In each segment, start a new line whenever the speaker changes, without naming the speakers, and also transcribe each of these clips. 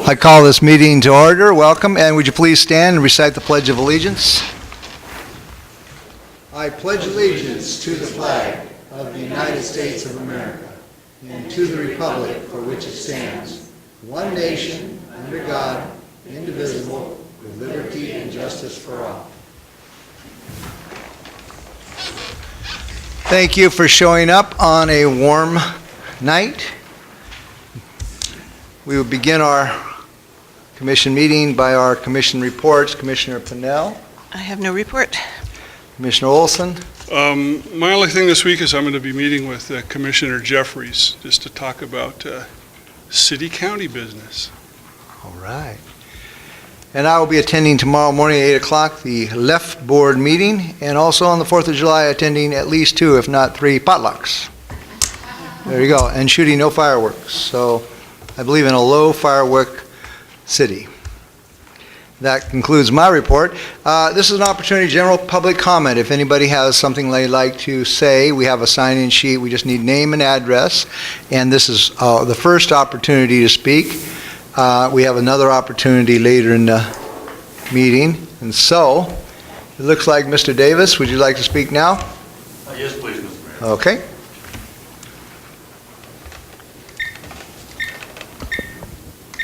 I call this meeting to order. Welcome, and would you please stand and recite the Pledge of Allegiance? I pledge allegiance to the flag of the United States of America and to the republic for which it stands, one nation, under God, indivisible, with liberty and justice for all. Thank you for showing up on a warm night. We will begin our commission meeting by our commission reports. Commissioner Pennell.
I have no report.
Commissioner Olson.
My only thing this week is I'm going to be meeting with Commissioner Jeffries just to talk about city-county business.
All right. And I will be attending tomorrow morning at 8 o'clock the Left Board meeting, and also on the 4th of July attending at least 2, if not 3, potlucks. There you go. And shooting no fireworks. So I believe in a low firework city. That concludes my report. This is an opportunity, general public comment. If anybody has something they'd like to say, we have a sign-in sheet. We just need name and address. And this is the first opportunity to speak. We have another opportunity later in the meeting. And so, it looks like Mr. Davis, would you like to speak now?
Yes, please, Mr. Mayor.
Okay.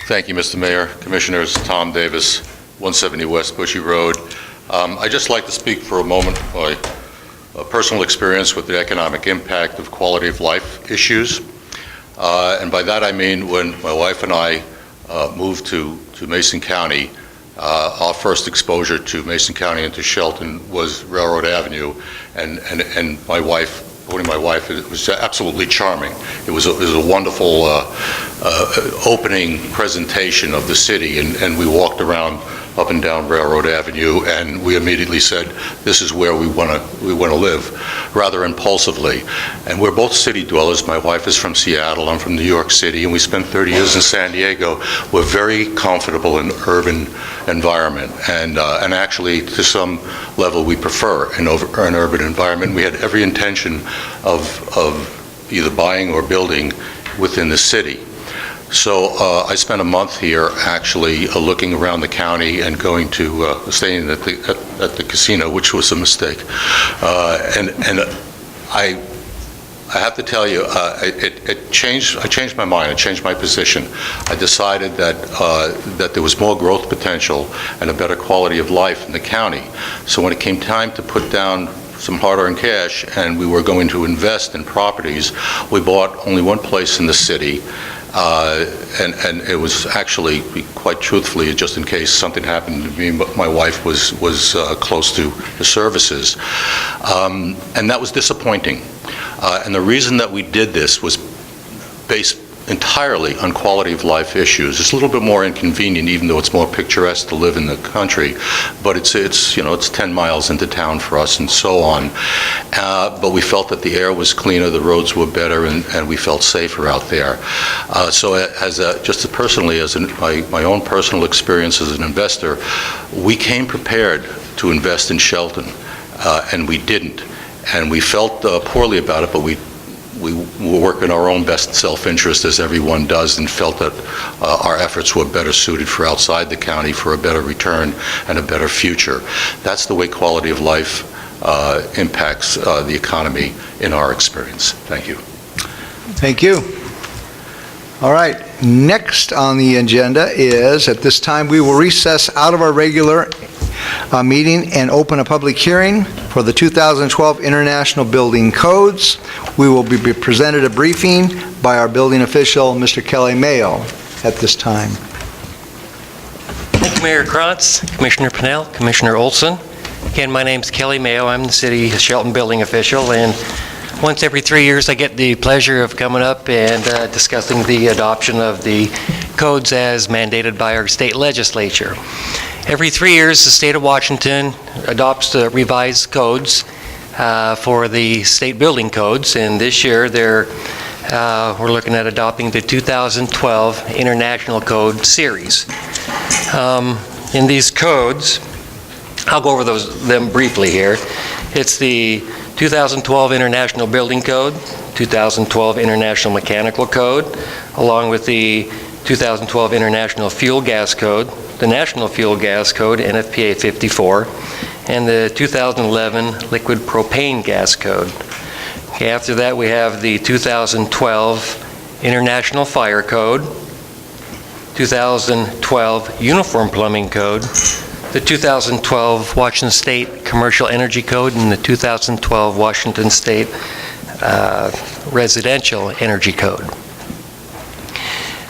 Thank you, Mr. Mayor. Commissioners, Tom Davis, 170 West Bushy Road. I'd just like to speak for a moment my personal experience with the economic impact of quality of life issues. And by that I mean when my wife and I moved to Mason County, our first exposure to Mason County and to Shelton was Railroad Avenue, and my wife, quoting my wife, it was absolutely charming. It was a wonderful opening presentation of the city, and we walked around up and down Railroad Avenue, and we immediately said, this is where we want to live, rather impulsively. And we're both city dwellers. My wife is from Seattle, I'm from New York City, and we spent 30 years in San Diego. We're very comfortable in urban environment, and actually, to some level, we prefer an urban environment. We had every intention of either buying or building within the city. So I spent a month here actually looking around the county and going to staying at the casino, which was a mistake. And I have to tell you, I changed my mind. I changed my position. I decided that there was more growth potential and a better quality of life in the county. So when it came time to put down some hard-earned cash and we were going to invest in properties, we bought only one place in the city. And it was actually, quite truthfully, just in case something happened to me, my wife was close to the services. And that was disappointing. And the reason that we did this was based entirely on quality of life issues. It's a little bit more inconvenient, even though it's more picturesque to live in the country, but it's 10 miles into town for us and so on. But we felt that the air was cleaner, the roads were better, and we felt safer out there. So just personally, as my own personal experience as an investor, we came prepared to invest in Shelton, and we didn't. And we felt poorly about it, but we were working our own best self-interest, as everyone does, and felt that our efforts were better suited for outside the county for a better return and a better future. That's the way quality of life impacts the economy in our experience. Thank you.
Thank you. All right. Next on the agenda is, at this time, we will recess out of our regular meeting and open a public hearing for the 2012 International Building Codes. We will be presented a briefing by our building official, Mr. Kelly Mayo, at this time.
Thank you, Mayor Krantz, Commissioner Pennell, Commissioner Olson. Again, my name's Kelly Mayo. I'm the City of Shelton building official, and once every 3 years I get the pleasure of coming up and discussing the adoption of the codes as mandated by our state legislature. Every 3 years, the state of Washington adopts the revised codes for the state building codes, and this year we're looking at adopting the 2012 International Code Series. In these codes, I'll go over them briefly here. It's the 2012 International Building Code, 2012 International Mechanical Code, along with the 2012 International Fuel Gas Code, the National Fuel Gas Code, NFPA 54, and the 2011 Liquid Propane Gas Code. Okay, after that, we have the 2012 International Fire Code, 2012 Uniform Plumbing Code, the 2012 Washington State Commercial Energy Code, and the 2012 Washington State Residential Energy Code.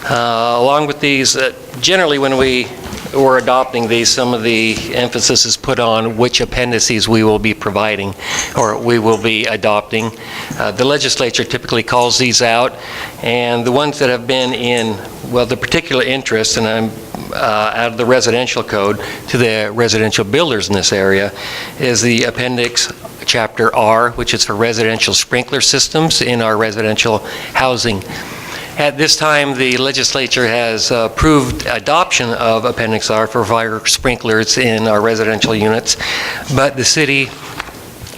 Along with these, generally when we were adopting these, some of the emphasis is put on which appendices we will be providing or we will be adopting. The legislature typically calls these out, and the ones that have been in, well, the particular interest, and I'm out of the residential code to the residential builders in this area, is the appendix chapter R, which is for residential sprinkler systems in our residential housing. At this time, the legislature has approved adoption of Appendix R for fire sprinklers in our residential units, but the city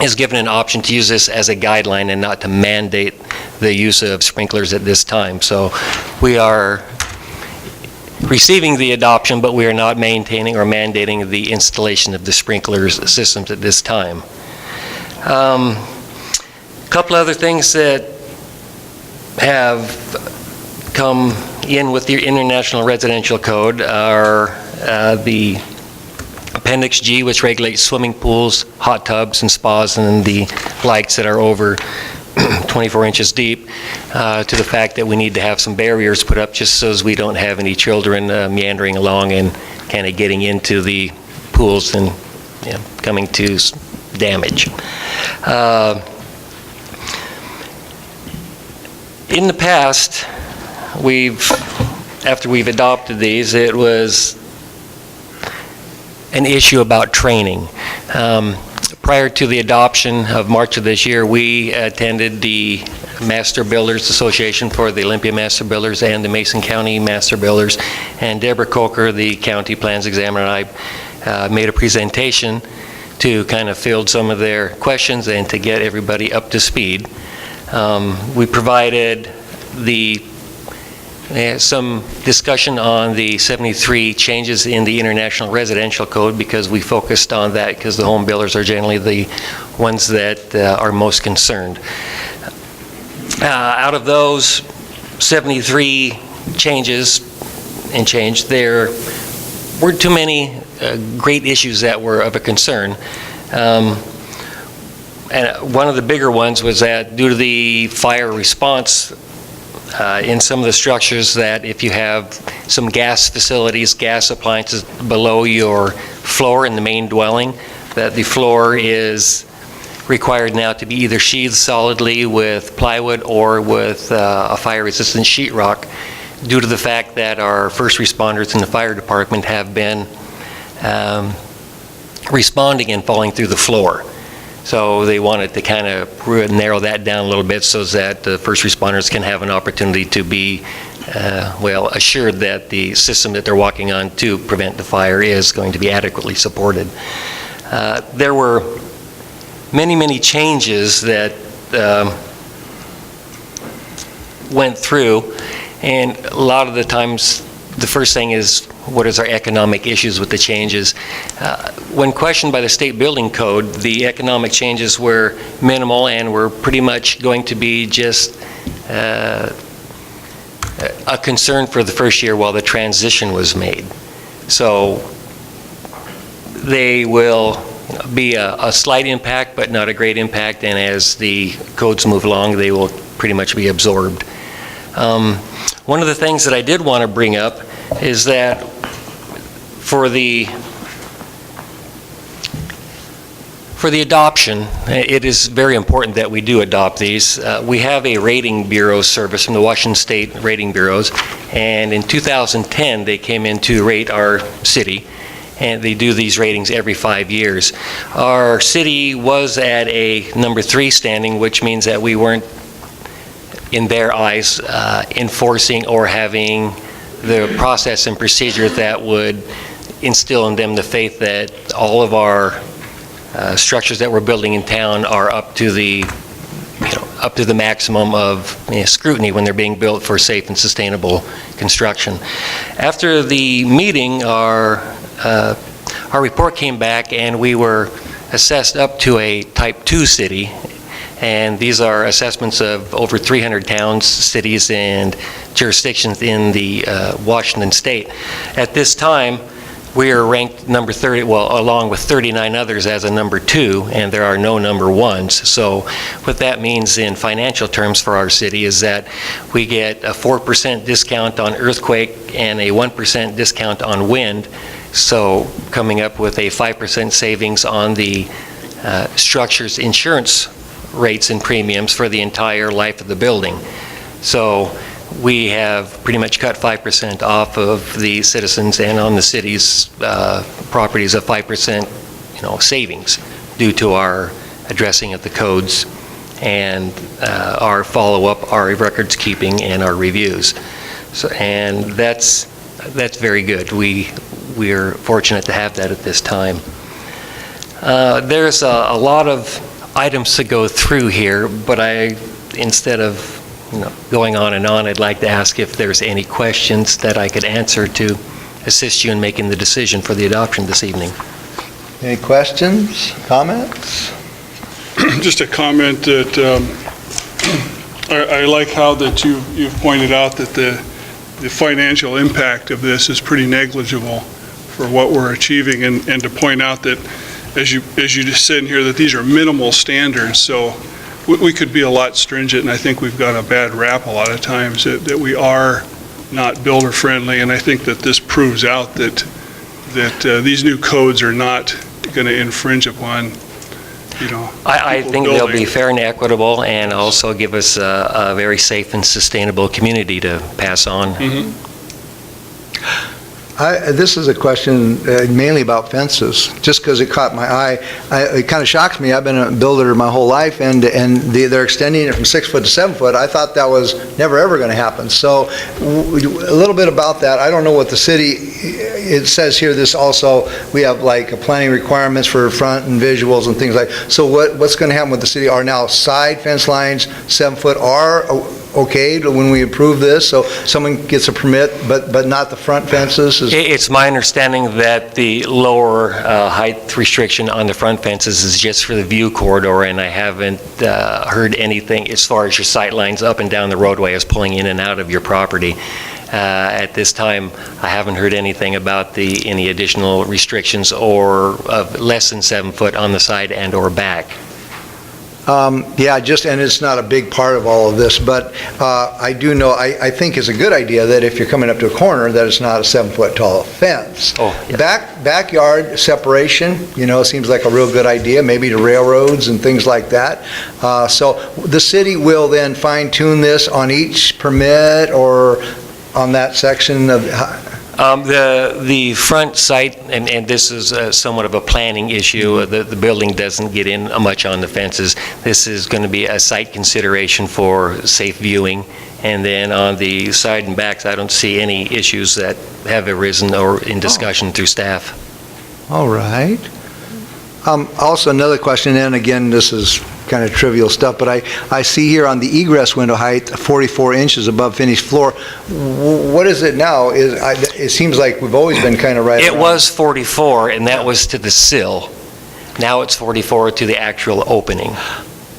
is given an option to use this as a guideline and not to mandate the use of sprinklers at this time. So we are receiving the adoption, but we are not maintaining or mandating the installation of the sprinklers systems at this time. A couple other things that have come in with the International Residential Code are the Appendix G, which regulates swimming pools, hot tubs, and spas, and the likes that are over 24 inches deep, to the fact that we need to have some barriers put up just so as we don't have any children meandering along and kind of getting into the pools and coming to damage. In the past, after we've adopted these, it was an issue about training. Prior to the adoption of March of this year, we attended the Master Builders Association for the Olympia Master Builders and the Mason County Master Builders, and Deborah Coker, the county plans examiner, and I made a presentation to kind of field some of their questions and to get everybody up to speed. We provided some discussion on the 73 changes in the International Residential Code, because we focused on that because the home builders are generally the ones that are most concerned. Out of those 73 changes and change, there weren't too many great issues that were of a concern. And one of the bigger ones was that due to the fire response in some of the structures, that if you have some gas facilities, gas appliances below your floor in the main dwelling, that the floor is required now to be either sheathed solidly with plywood or with a fire-resistant sheetrock, due to the fact that our first responders in the fire department have been responding and falling through the floor. So they wanted to kind of narrow that down a little bit so that the first responders can have an opportunity to be, well, assured that the system that they're walking on to prevent the fire is going to be adequately supported. There were many, many changes that went through, and a lot of the times the first thing is, what is our economic issues with the changes? When questioned by the state building code, the economic changes were minimal and were pretty much going to be just a concern for the first year while the transition was made. So they will be a slight impact, but not a great impact, and as the codes move along, they will pretty much be absorbed. One of the things that I did want to bring up is that for the adoption, it is very important that we do adopt these. We have a rating bureau service from the Washington State Rating Bureaus, and in 2010 they came in to rate our city, and they do these ratings every 5 years. Our city was at a number 3 standing, which means that we weren't, in their eyes, enforcing or having the process and procedure that would instill in them the faith that all of our structures that we're building in town are up to the up to the maximum of scrutiny when they're being built for safe and sustainable construction. After the meeting, our report came back, and we were assessed up to a Type 2 city, and these are assessments of over 300 towns, cities, and jurisdictions in the Washington state. At this time, we are ranked number 30, well, along with 39 others as a number 2, and there are no number 1s. So what that means in financial terms for our city is that we get a 4% discount on earthquake and a 1% discount on wind, so coming up with a 5% savings on the structure's insurance rates and premiums for the entire life of the building. So we have pretty much cut 5% off of the citizens and on the city's properties of 5% savings due to our addressing of the codes and our follow-up, our records keeping, and our reviews. So, and that's very good. We're fortunate to have that at this time. There's a lot of items to go through here, but instead of going on and on, I'd like to ask if there's any questions that I could answer to assist you in making the decision for the adoption this evening.
Any questions, comments?
Just a comment that I like how that you've pointed out that the financial impact of this is pretty negligible for what we're achieving, and to point out that, as you just said in here, that these are minimal standards, so we could be a lot stringent, and I think we've got a bad rap a lot of times that we are not builder friendly, and I think that this proves out that these new codes are not going to infringe upon,
I think they'll be fair and equitable, and also give us a very safe and sustainable community to pass on.
Mm-hmm.
This is a question mainly about fences, just because it caught my eye. It kind of shocks me. I've been a builder my whole life, and they're extending it from 6 foot to 7 foot. I thought that was never ever going to happen. So a little bit about that. I don't know what the city, it says here this also, we have like planning requirements for front and visuals and things like, so what's going to happen with the city? Are now side fence lines 7 foot are okay when we approve this, so someone gets a permit, but not the front fences?
It's my understanding that the lower height restriction on the front fences is just for the view corridor, and I haven't heard anything as far as your sight lines up and down the roadway as pulling in and out of your property. At this time, I haven't heard anything about any additional restrictions or of less than 7 foot on the side and or back.
Yeah, and it's not a big part of all of this, but I do know, I think it's a good idea that if you're coming up to a corner, that it's not a 7 foot tall fence.
Oh, yeah.
Backyard separation, seems like a real good idea, maybe to railroads and things like that. So the city will then fine tune this on each permit or on that section of...
The front site, and this is somewhat of a planning issue, the building doesn't get in much on the fences. This is going to be a site consideration for safe viewing, and then on the side and backs, I don't see any issues that have arisen or in discussion through staff.
All right. Also another question, and again, this is kind of trivial stuff, but I see here on the egress window height, 44 inches above finished floor. What is it now? It seems like we've always been kind of right
It
around.
was 44, and that was to the sill. Now it's 44 to the actual opening.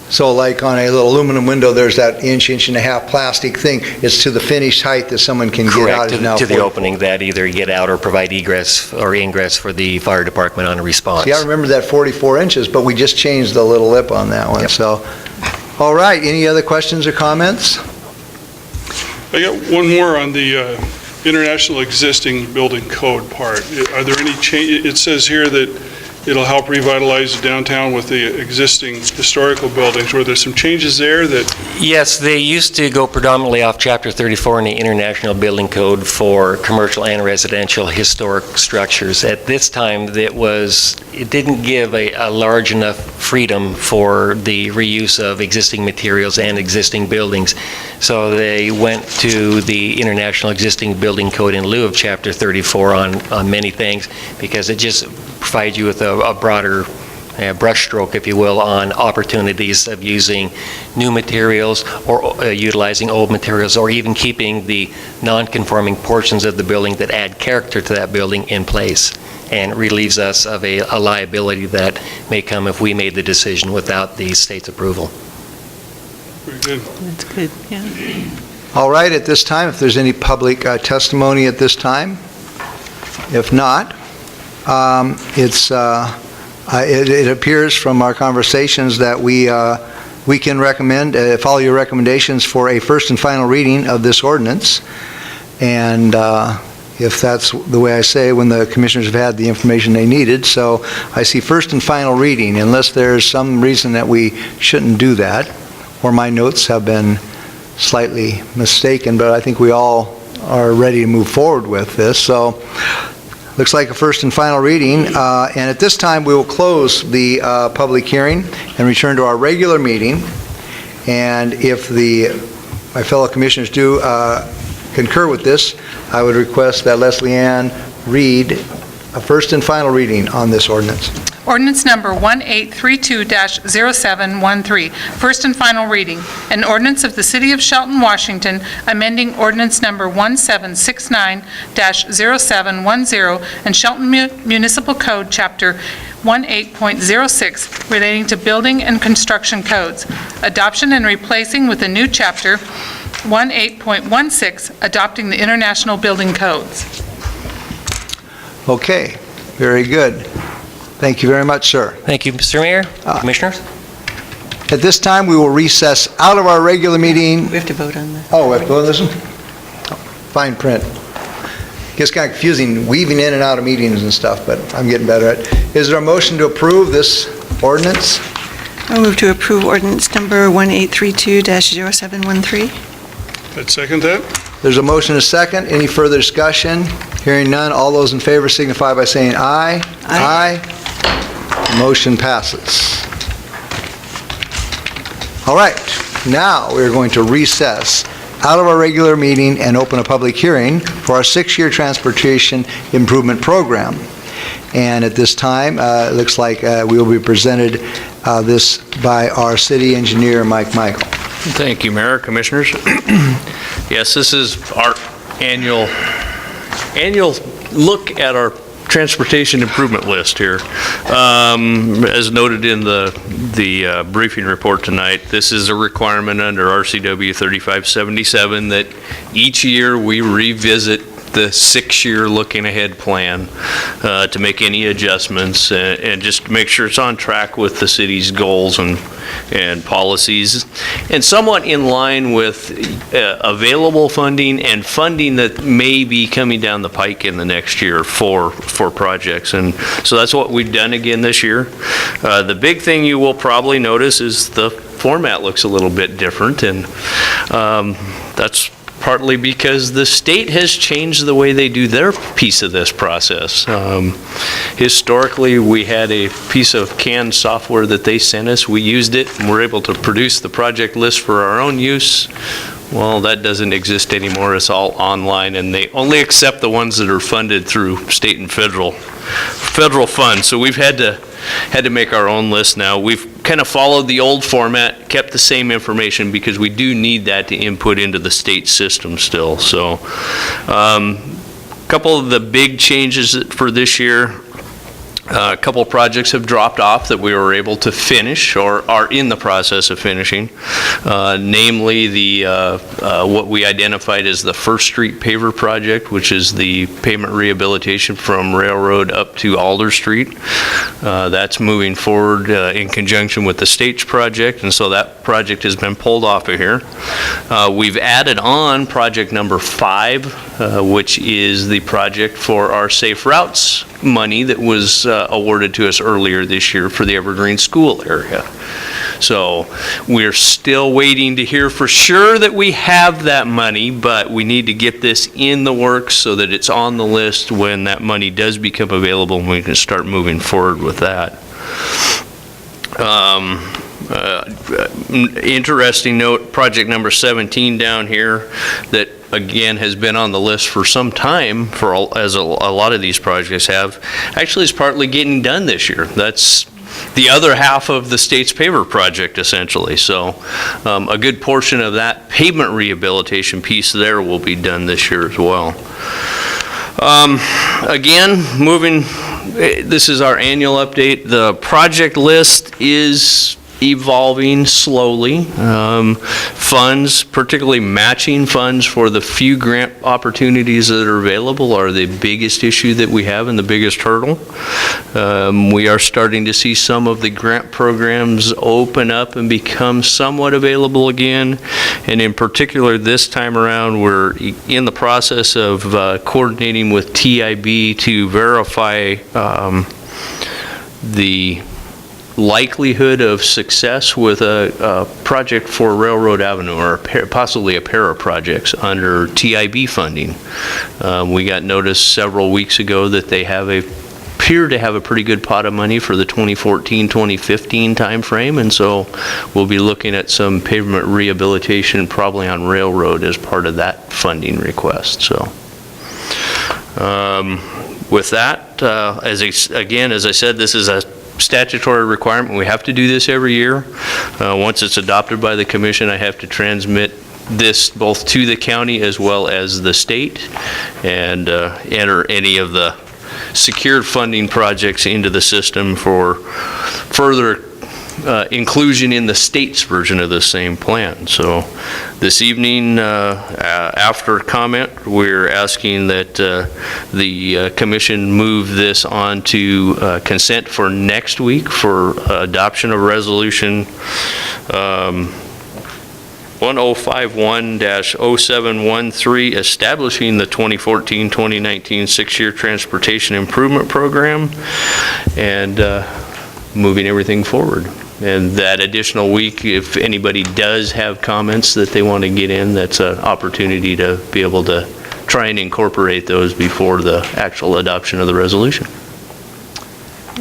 So like on a little aluminum window, there's that inch and a half plastic thing. It's to the finished height that someone can get out.
Correct, to the opening that either get out or provide egress or ingress for the fire department on a response.
See, I remember that 44 inches, but we just changed the little lip on that one.
Yep.
So, all right, any other questions or comments?
I got one more on the international existing building code part. Are there any change? It says here that it'll help revitalize the downtown with the existing historical buildings. Were there some changes there that...
Yes, they used to go predominantly off Chapter 34 in the International Building Code for commercial and residential historic structures. At this time, it didn't give a large enough freedom for the reuse of existing materials and existing buildings. So they went to the International Existing Building Code in lieu of Chapter 34 on many things, because it just provides you with a broader brushstroke, if you will, on opportunities of using new materials or utilizing old materials, or even keeping the non-conforming portions of the building that add character to that building in place, and relieves us of a liability that may come if we made the decision without the state's approval.
Very good.
That's good, yeah.
All right, at this time, if there's any public testimony at this time. If not, it appears from our conversations that we can recommend, follow your recommendations for a first and final reading of this ordinance. And if that's the way I say, when the commissioners have had the information they needed. So I see first and final reading, unless there's some reason that we shouldn't do that, or my notes have been slightly mistaken, but I think we all are ready to move forward with this. So looks like a first and final reading. And at this time, we will close the public hearing and return to our regular meeting. And if my fellow commissioners do concur with this, I would request that Leslie Ann read a first and final reading on this ordinance.
Ordinance number 1832-0713, first and final reading. An ordinance of the City of Shelton, Washington, amending ordinance number 1769-0710 and Shelton Municipal Code, Chapter 18.06, relating to building and construction codes. Adoption and replacing with a new chapter 18.16, adopting the International Building Codes.
Okay, very good. Thank you very much, sir.
Thank you, Mr. Mayor, Commissioners.
At this time, we will recess out of our regular meeting.
We have to vote on that.
Oh, we have to vote on this one? Fine print. Gets kind of confusing weaving in and out of meetings and stuff, but I'm getting better at it. Is there a motion to approve this ordinance?
I move to approve ordinance number 1832-0713.
I'd second that.
There's a motion and a second. Any further discussion? Hearing none, all those in favor signify by saying aye.
Aye.
Motion passes. All right, now we're going to recess out of our regular meeting and open a public hearing for our 6-year transportation improvement program. And at this time, it looks like we will be presented this by our city engineer, Mike Michael.
Thank you, Mayor, Commissioners. Yes, this is our annual look at our transportation improvement list here. As noted in the briefing report tonight, this is a requirement under RCW 3577 that each year we revisit the 6-year looking ahead plan to make any adjustments and just make sure it's on track with the city's goals and policies, and somewhat in line with available funding and funding that may be coming down the pike in the next year for projects. And so that's what we've done again this year. The big thing you will probably notice is the format looks a little bit different, and that's partly because the state has changed the way they do their piece of this process. Historically, we had a piece of canned software that they sent us. We used it, and we're able to produce the project list for our own use. Well, that doesn't exist anymore. It's all online, and they only accept the ones that are funded through state and federal funds. So we've had to make our own list now. We've kind of followed the old format, kept the same information because we do need that to input into the state system still. So a couple of the big changes for this year. A couple of projects have dropped off that we were able to finish or are in the process of finishing, namely the what we identified as the First Street paver project, which is the pavement rehabilitation from Railroad up to Alder Street. That's moving forward in conjunction with the States project, and so that project has been pulled off of here. We've added on project number 5, which is the project for our Safe Routes money that was awarded to us earlier this year for the Evergreen School area. So we're still waiting to hear for sure that we have that money, but we need to get this in the works so that it's on the list when that money does become available and we can start moving forward with that. Interesting note, project number 17 down here that again has been on the list for some time, as a lot of these projects have, actually is partly getting done this year. That's the other half of the state's paver project, essentially. So a good portion of that pavement rehabilitation piece there will be done this year as well. Again, this is our annual update. The project list is evolving slowly. Funds, particularly matching funds for the few grant opportunities that are available, are the biggest issue that we have and the biggest hurdle. We are starting to see some of the grant programs open up and become somewhat available again. And in particular, this time around, we're in the process of coordinating with TIB to verify the likelihood of success with a project for Railroad Avenue, or possibly a pair of projects under TIB funding. We got notice several weeks ago that they appear to have a pretty good pot of money for the 2014-2015 timeframe, and so we'll be looking at some pavement rehabilitation probably on Railroad as part of that funding request. So with that, as I said, this is a statutory requirement. We have to do this every year. Once it's adopted by the commission, I have to transmit this both to the county as well as the state, and enter any of the secured funding projects into the system for further inclusion in the state's version of the same plan. So this evening, after comment, we're asking that the commission move this on to consent for next week for adoption of resolution 1051-0713, establishing the 2014-2019 six-year transportation improvement program, and moving everything forward. And that additional week, if anybody does have comments that they want to get in, that's an opportunity to be able to try and incorporate those before the actual adoption of the resolution.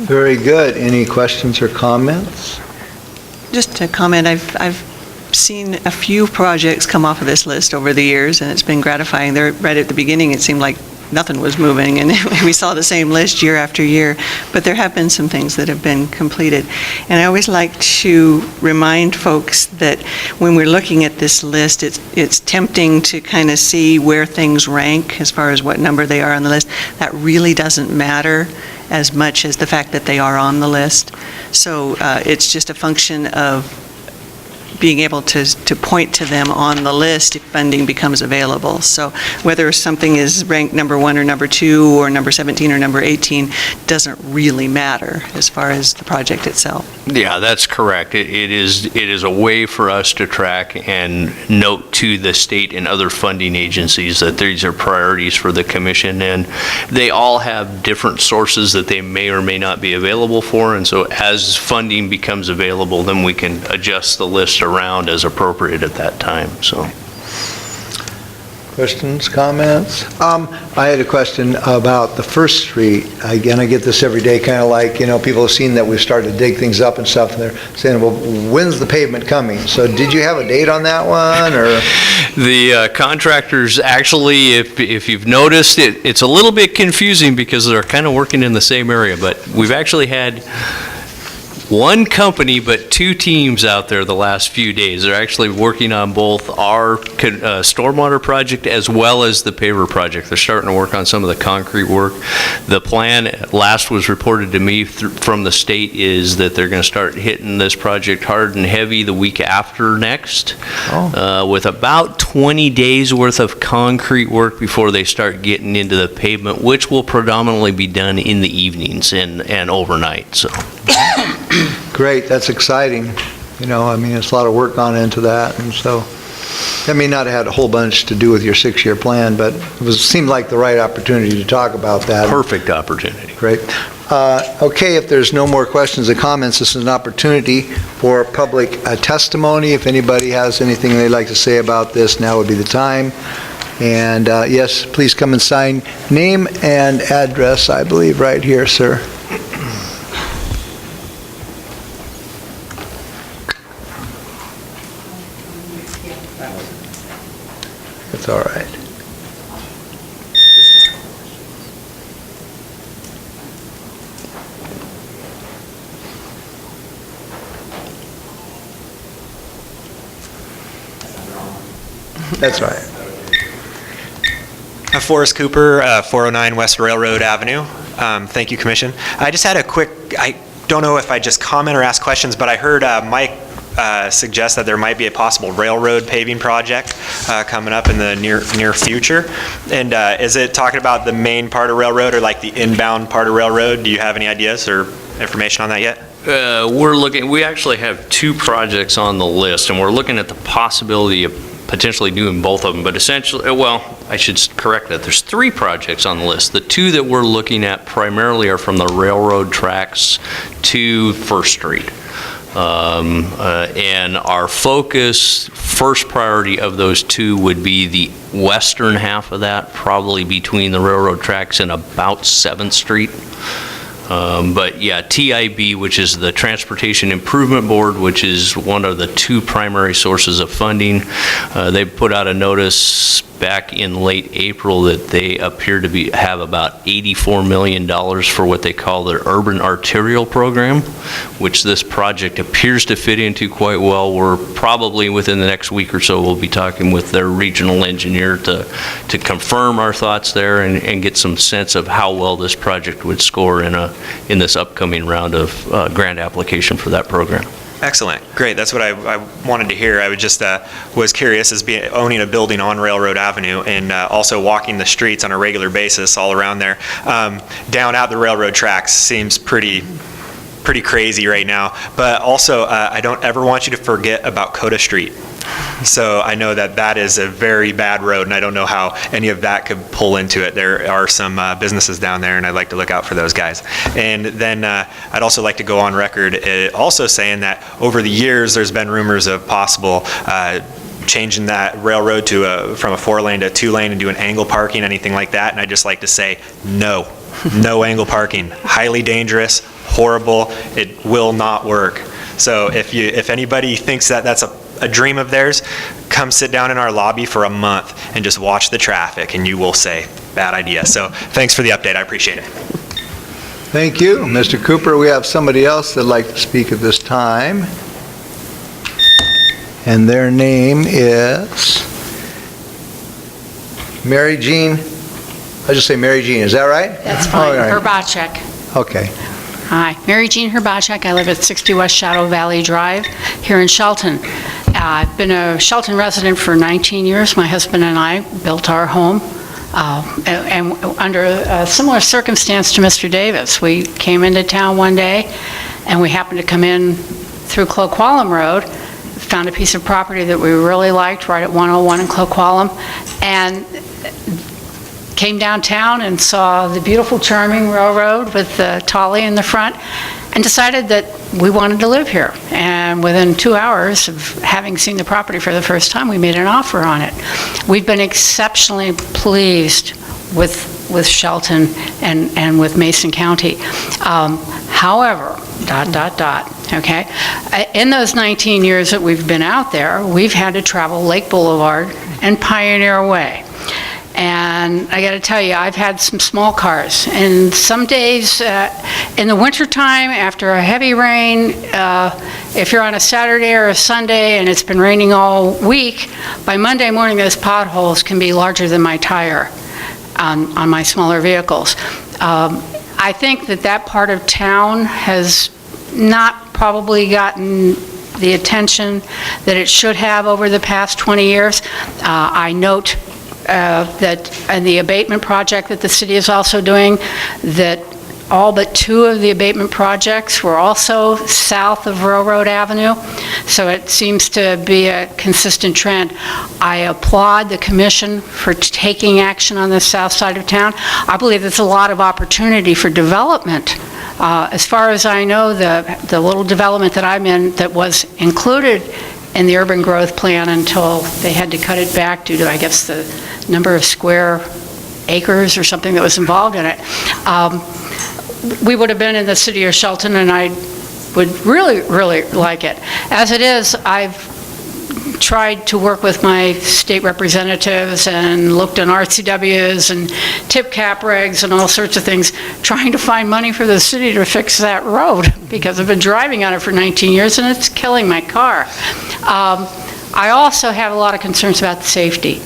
Very good. Any questions or comments?
Just to comment, I've seen a few projects come off of this list over the years, and it's been gratifying. There, right at the beginning, it seemed like nothing was moving, and we saw the same list year after year, but there have been some things that have been completed. And I always like to remind folks that when we're looking at this list, it's tempting to kind of see where things rank as far as what number they are on the list. That really doesn't matter as much as the fact that they are on the list. So it's just a function of being able to point to them on the list if funding becomes available. So whether something is ranked number 1 or number 2 or number 17 or number 18 doesn't really matter as far as the project itself.
Yeah, that's correct. It is a way for us to track and note to the state and other funding agencies that these are priorities for the commission, and they all have different sources that they may or may not be available for, and so as funding becomes available, then we can adjust the list around as appropriate at that time. So,
Questions, comments? I had a question about the First Street. Again, I get this every day, kind of like, people have seen that we've started to dig things up and stuff, and they're saying, well, when's the pavement coming? So did you have a date on that one, or?
the contractors actually, if you've noticed, it's a little bit confusing because they're kind of working in the same area, but we've actually had one company, but two teams out there the last few days. They're actually working on both our stormwater project as well as the paver project. They're starting to work on some of the concrete work. The plan, last was reported to me from the state, is that they're going to start hitting this project hard and heavy the week after next, with about 20 days worth of concrete work before they start getting into the pavement, which will predominantly be done in the evenings and overnight. So.
Great, that's exciting. It's a lot of work gone into that, and so that may not have had a whole bunch to do with your 6-year plan, but it seemed like the right opportunity to talk about that.
Perfect opportunity.
Great. Okay, if there's no more questions or comments, this is an opportunity for public testimony. If anybody has anything they'd like to say about this, now would be the time. And yes, please come and sign. Name and address, I believe, right here, sir. It's all right. That's right.
Forrest Cooper, 409 West Railroad Avenue. Thank you, Commission. I just had a quick, I don't know if I just comment or ask questions, but I heard Mike suggest that there might be a possible railroad paving project coming up in the near future. And is it talking about the main part of railroad or like the inbound part of railroad? Do you have any ideas or information on that yet?
We actually have 2 projects on the list, and we're looking at the possibility of potentially doing both of them, but essentially, well, I should correct that. There's 3 projects on the list. The 2 that we're looking at primarily are from the railroad tracks to First Street. And our focus, first priority of those 2 would be the western half of that, probably between the railroad tracks and about 7th Street. But yeah, TIB, which is the Transportation Improvement Board, which is one of the 2 primary sources of funding, they put out a notice back in late April that they appear to have about $84 million for what they call their Urban Arterial Program, which this project appears to fit into quite well. We're probably within the next week or so, we'll be talking with their regional engineer to confirm our thoughts there and get some sense of how well this project would score in this upcoming round of grant application for that program.
Excellent. Great. That's what I wanted to hear. I was curious, as owning a building on Railroad Avenue and also walking the streets on a regular basis all around there. Down out the railroad tracks seems pretty crazy right now. But also, I don't ever want you to forget about Coda Street. So I know that is a very bad road, and I don't know how any of that could pull into it. There are some businesses down there, and I'd like to look out for those guys. And then I'd also like to go on record also saying that over the years there's been rumors of possible changing that railroad from a 4-lane to a 2-lane and doing angle parking, anything like that. And I'd just like to say no angle parking. Highly dangerous, horrible. It will not work. So if anybody thinks that that's a dream of theirs, come sit down in our lobby for a month and just watch the traffic, and you will say, bad idea. So thanks for the update. I appreciate it.
Thank you, Mr. Cooper. We have somebody else that'd like to speak at this time. And their name is Mary Jean. I just say Mary Jean. Is that right?
That's fine.
All right.
Herbacek.
Okay.
Hi, Mary Jean Herbacek. I live at 60 West Shadow Valley Drive here in Shelton. I've been a Shelton resident for 19 years. My husband and I built our home and under a similar circumstance to Mr. Davis. We came into town one day and we happened to come in through Cloqualam Road, found a piece of property that we really liked right at 101 in Cloqualam, and came downtown and saw the beautiful, charming railroad with the Tolly in the front, and decided that we wanted to live here. And within 2 hours of having seen the property for the first time, we made an offer on it. We've been exceptionally pleased with Shelton and with Mason County. However, okay, in those 19 years that we've been out there, we've had to travel Lake Boulevard and Pioneer Way. And I got to tell you, I've had some small cars, and some days in the wintertime after a heavy rain, if you're on a Saturday or a Sunday and it's been raining all week, by Monday morning those potholes can be larger than my tire on my smaller vehicles. I think that part of town has not probably gotten the attention that it should have over the past 20 years. I note that in the abatement project that the city is also doing, that all but 2 of the abatement projects were also south of Railroad Avenue, so it seems to be a consistent trend. I applaud the commission for taking action on the south side of town. I believe there's a lot of opportunity for development. As far as I know, the little development that I'm in that was included in the urban growth plan until they had to cut it back due to, I guess, the number of square acres or something that was involved in it. We would have been in the city of Shelton, and I would really, really like it. As it is, I've tried to work with my state representatives and looked on RCWs and tip cap regs and all sorts of things, trying to find money for the city to fix that road, because I've been driving on it for 19 years and it's killing my car. I also have a lot of concerns about the safety.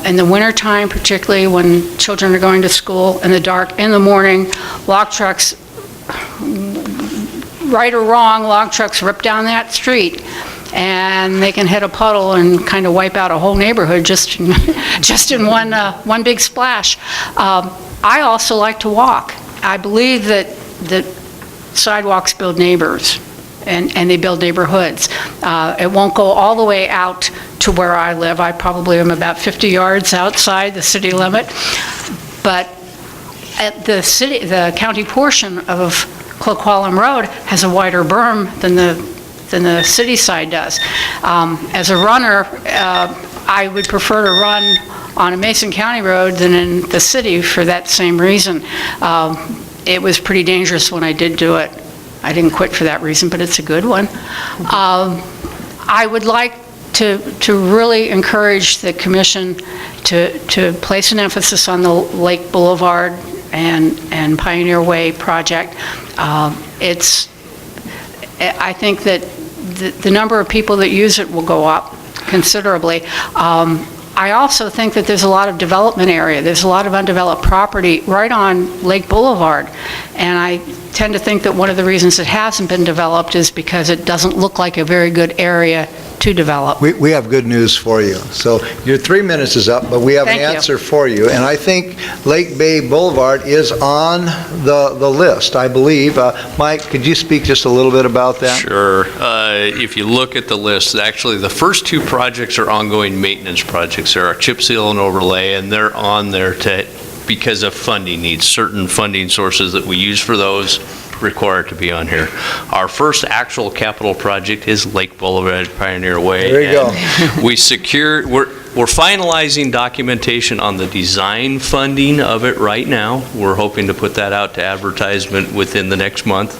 In the wintertime, particularly when children are going to school in the dark, in the morning, log trucks, right or wrong, log trucks rip down that street, and they can hit a puddle and kind of wipe out a whole neighborhood just in one big splash. I also like to walk. I believe that sidewalks build neighbors, and they build neighborhoods. It won't go all the way out to where I live. I probably am about 50 yards outside the city limit, but at the county portion of Cloqualam Road has a wider berm than the city side does. As a runner, I would prefer to run on a Mason County road than in the city for that same reason. It was pretty dangerous when I did do it. I didn't quit for that reason, but it's a good one. I would like to really encourage the commission to place an emphasis on the Lake Boulevard and Pioneer Way project. I think that the number of people that use it will go up considerably. I also think that there's a lot of development area. There's a lot of undeveloped property right on Lake Boulevard. And I tend to think that one of the reasons it hasn't been developed is because it doesn't look like a very good area to develop.
We have good news for you. So your 3 minutes is up, but we have an
Thank you.
answer for you. And I think Lake Bay Boulevard is on the list, I believe. Mike, could you speak just a little bit about that?
Sure. If you look at the list, actually the first two projects are ongoing maintenance projects. There are chip seal and overlay, and they're on there because of funding needs. Certain funding sources that we use for those required to be on here. Our first actual capital project is Lake Boulevard Pioneer Way.
There you go.
We're finalizing documentation on the design funding of it right now. We're hoping to put that out to advertisement within the next month.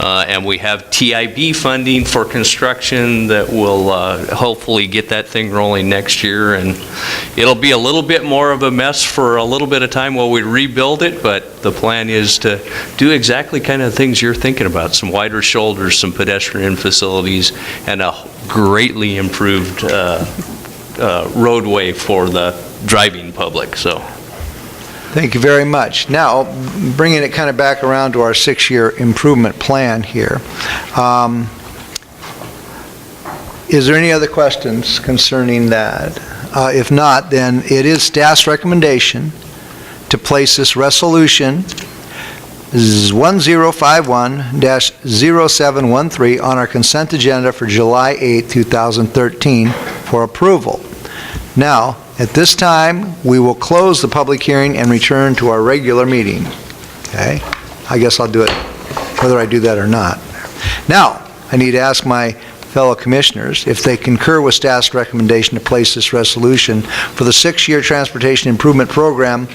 And we have TIB funding for construction that will hopefully get that thing rolling next year. And it'll be a little bit more of a mess for a little bit of time while we rebuild it, but the plan is to do exactly kind of things you're thinking about: some wider shoulders, some pedestrian facilities, and a greatly improved roadway for the driving public. So,
Thank you very much. Now, bringing it kind of back around to our 6-year improvement plan here. Is there any other questions concerning that? If not, then it is staff's recommendation to place this resolution 1051-0713 on our consent agenda for July 8, 2013 for approval. Now, at this time, we will close the public hearing and return to our regular meeting. Okay? I guess I'll do it whether I do that or not. Now, I need to ask my fellow commissioners if they concur with staff's recommendation to place this resolution for the 6-year transportation improvement program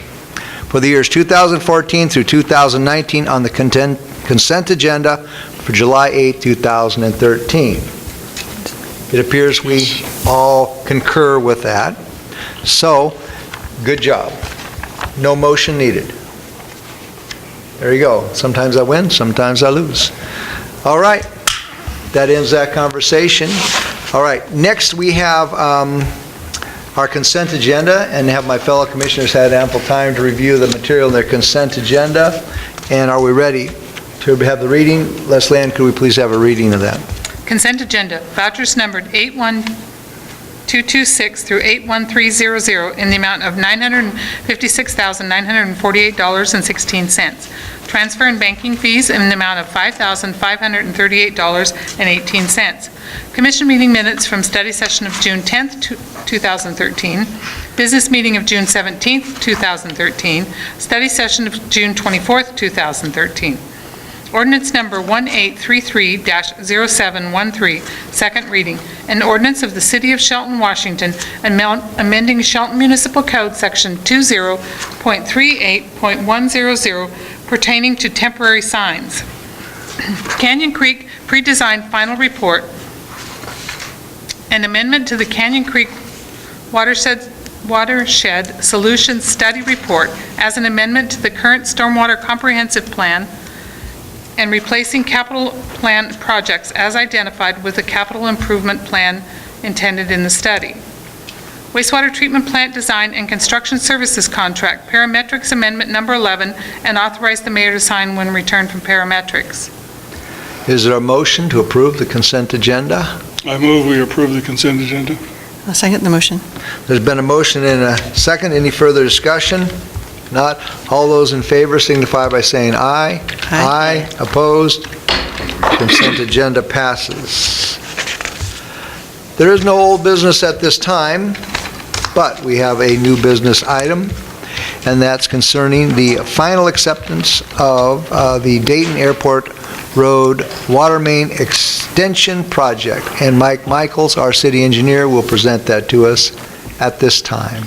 for the years 2014 through 2019 on the consent agenda for July 8, 2013. It appears we all concur with that. So, good job. No motion needed. There you go. Sometimes I win, sometimes I lose. All right. That ends that conversation. All right. Next we have our consent agenda, and have my fellow commissioners had ample time to review the material in their consent agenda. And are we ready to have the reading? Leslie Ann, could we please have a reading of that?
Consent agenda, vouchers numbered 81226 through 81300 in the amount of $956,948.16. Transfer and banking fees in the amount of $5,538.18. Commission meeting minutes from study session of June 10th, 2013. Business meeting of June 17th, 2013. Study session of June 24th, 2013. Ordinance number 1833-0713, second reading. An ordinance of the City of Shelton, Washington, amending Shelton Municipal Code, Section 20.38.100, pertaining to temporary signs. Canyon Creek pre-designed final report. An amendment to the Canyon Creek Watershed Solutions Study Report as an amendment to the current Stormwater Comprehensive Plan, and replacing capital plan projects as identified with the Capital Improvement Plan intended in the study. Wastewater treatment plant design and construction services contract, parametrics amendment number 11, and authorize the mayor to sign when returned from parametrics.
Is there a motion to approve the consent agenda?
I move we approve the consent agenda.
I'll second the motion.
There's been a motion and a second. Any further discussion? Not. All those in favor signify by saying aye.
Aye.
Opposed? Consent agenda passes. There is no old business at this time, but we have a new business item, and that's concerning the final acceptance of the Dayton Airport Road Water Main Extension Project. And Mike Michaels, our city engineer, will present that to us at this time.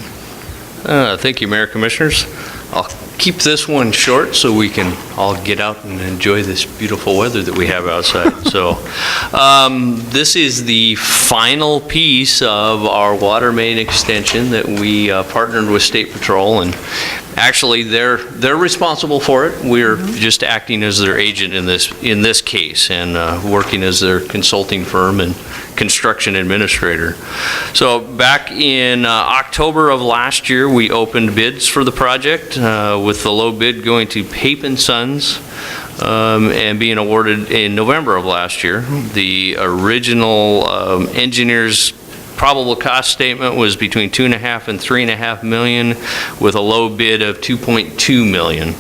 Thank you, Mayor, Commissioners. I'll keep this one short so we can all get out and enjoy this beautiful weather that we have outside. So, this is the final piece of our water main extension that we partnered with State Patrol, and actually they're responsible for it. We're just acting as their agent in this case, and working as their consulting firm and construction administrator. So back in October of last year, we opened bids for the project, with the low bid going to Pape & Sons, and being awarded in November of last year. The original engineer's probable cost statement was between $2.5 and $3.5 million, with a low bid of $2.2 million.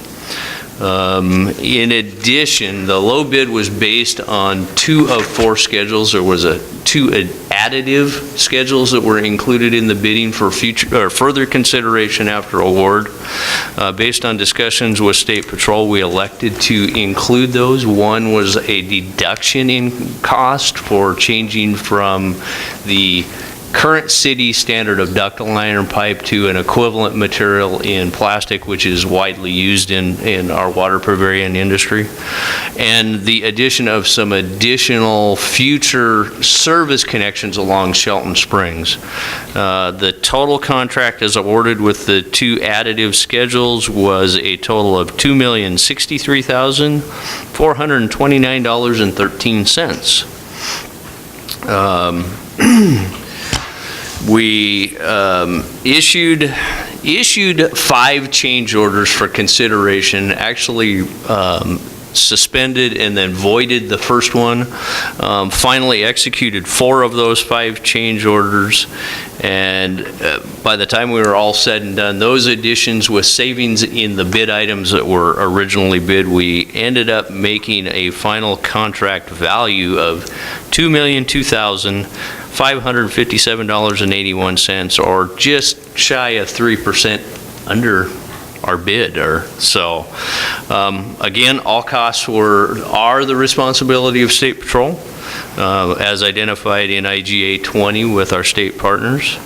In addition, the low bid was based on 2 of 4 schedules. There was 2 additive schedules that were included in the bidding for future or further consideration after award. Based on discussions with State Patrol, we elected to include those. One was a deduction in cost for changing from the current city standard of ductile iron pipe to an equivalent material in plastic, which is widely used in our water pavilion industry, and the addition of some additional future service connections along Shelton Springs. The total contract as awarded with the 2 additive schedules was a total of $2,063,429.13. We issued 5 change orders for consideration, actually suspended and then voided the first one, finally executed 4 of those 5 change orders, and by the time we were all said and done, those additions with savings in the bid items that were originally bid, we ended up making a final contract value of $2,002,557.81, or just shy of 3% under our bid. Again, all costs are the responsibility of State Patrol, as identified in IGA 20 with our state partners.